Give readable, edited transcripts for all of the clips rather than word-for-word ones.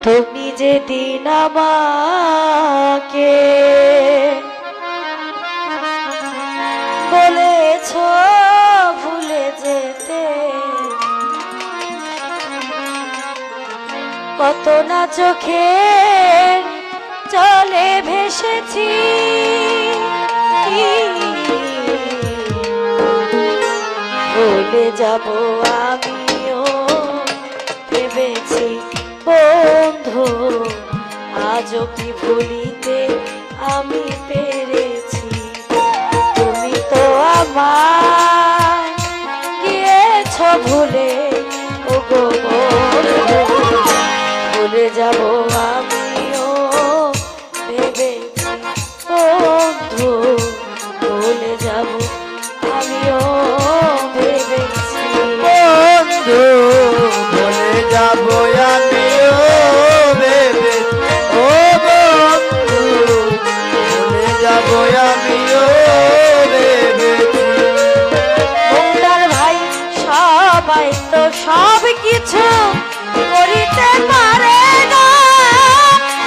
তুমি যেদিন আমাকে বলেছ ভুলে যেতে, কত না চোখে চলে ভেসেছি, ভুলে যাব আমিও ভেবেছি বন্ধু, আজও কি ভুলিতে আমি পেরেছি। তুমি তো আমায় গিয়েছ ভুলে, ওগো বন্ধু, ভুলে যাব আমিও ভেবেছি বন্ধু, ভুলে যাব আমিও ভেবেছি বন্ধু, ভুলে যাব আমিও ভেবে, ও বন্ধু, ভুলে যাব আমিও ভেবেছি। মুক্তার ভাই সবাই তো সব কিছু করিতে পারে না,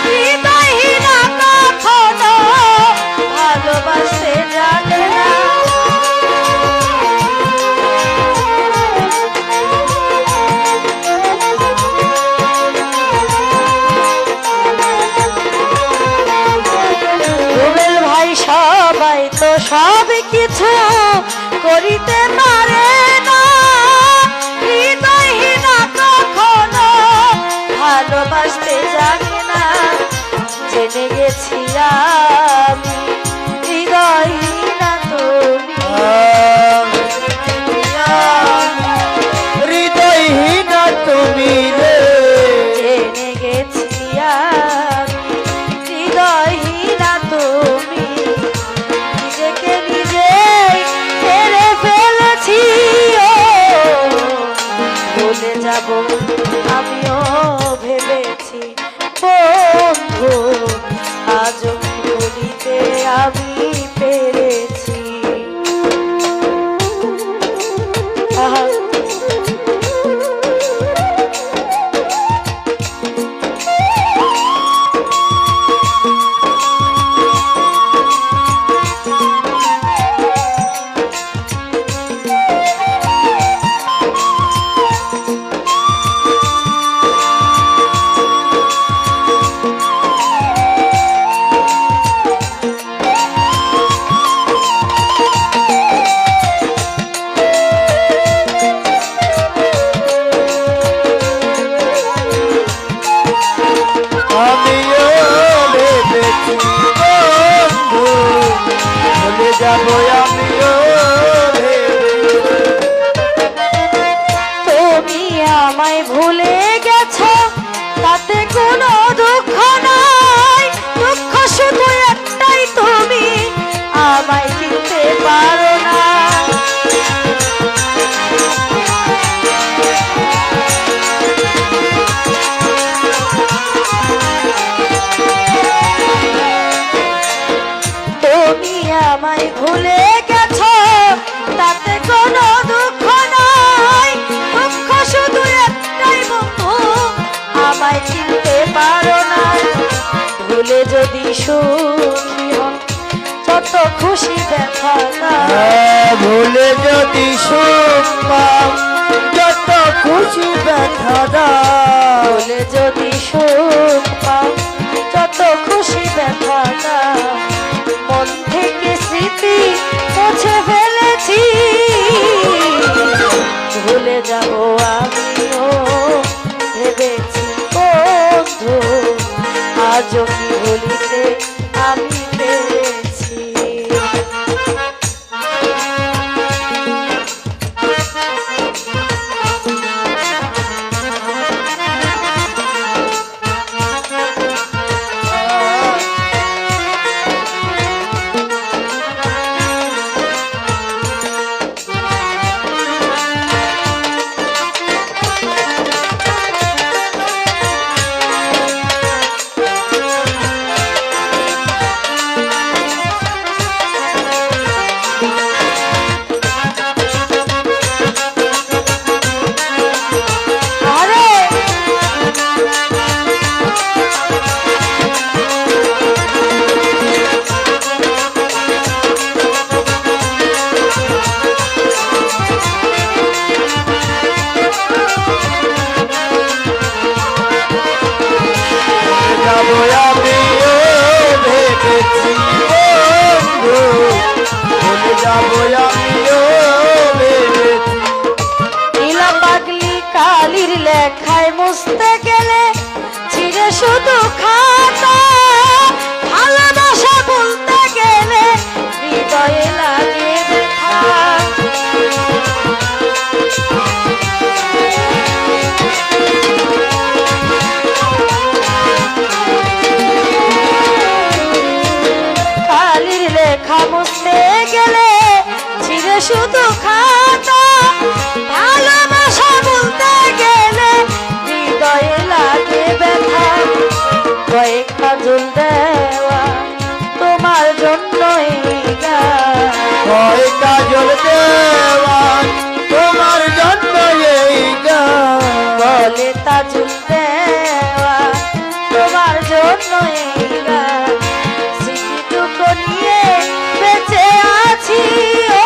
হৃদয়হীনা কখনো ভালোবাসতে জানে না। রুবেল ভাই সবাই তো সব কিছু করিতে পারে না, হৃদয়হীনা কখনো ভালোবাসতে জানে না। জেনে গেছি আমি হৃদয়হীনা তুমি, হৃদয়হীনা তুমি রে, জেনে গেছি আমি হৃদয়হীনা তুমি, নিজেকে নিজেই হেরে ফেলেছি। ও ভুলে যাব আমিও ভেবেছি বন্ধু, আজও ভুলিতে আমি পেরেছি। আহা, আমিও ভেবেছি বন্ধু, ভুলে যাব আমিও ভেবেছি। তুমি আমায় ভুলে গেছো তাতে কোনো দুঃখ নাই, দুঃখ শুধু একটাই, তুমি আমায় চিনতে পারো না। তুমি আমায় ভুলে গেছো তাতে কোনো দুঃখ নাই, দুঃখ শুধু একটাই বন্ধু, আমায় চিনতে পারো না। ভুলে যদি সুখী হও যত খুশি দেখা না, ভুলে যদি সুখ পাও যত খুশি ব্যথা দাও, ভুলে যদি সুখ পাও যত খুশি ব্যথা না, মন থেকে স্মৃতি মুছে ফেলেছি। ভুলে যাব আমিও ভেবেছি বন্ধু, আজও কি ভুলিতে আমি পেরেছি। মুছতে গেলে ছিঁড়ে শুধু খাতা, ভালোবাসা বলতে গেলে হৃদয়ে লাগে ব্যথা। কালির লেখা মুছতে গেলে ছিঁড়ে শুধু খাতা, ভালোবাসা বলতে গেলে হৃদয়ে লাগে ব্যথা। কয়েক কাজল দেওয়া তোমার জন্যই গান, কয় কাজল দেওয়ান তোমার জন্য এই গান। বলে তাজুল দেওয়া তোমার জন্যই গান। স্মৃতিটুকু নিয়ে বেঁচে আছি, ও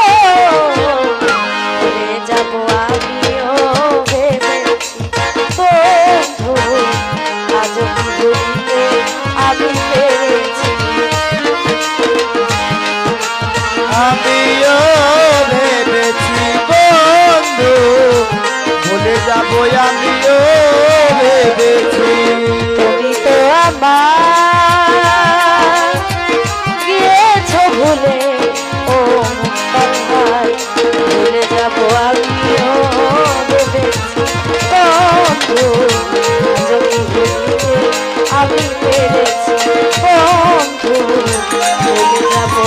ভুলে যাব আমিও ভেবেছি বন্ধু, আজ কি ভুলিতে আমি পেরেছি। আমিও ভেবেছি বন্ধু, ভুলে যাবো আমিও ভেবেছি। তুমি তো আমার গিয়েছো ভুলে, ও মুক্তার ভাই, ভুলে যাবো আমিও ভেবেছি বন্ধু, যদি ভুলিতে আমি পেরেছি বন্ধু, ভুলে যাবো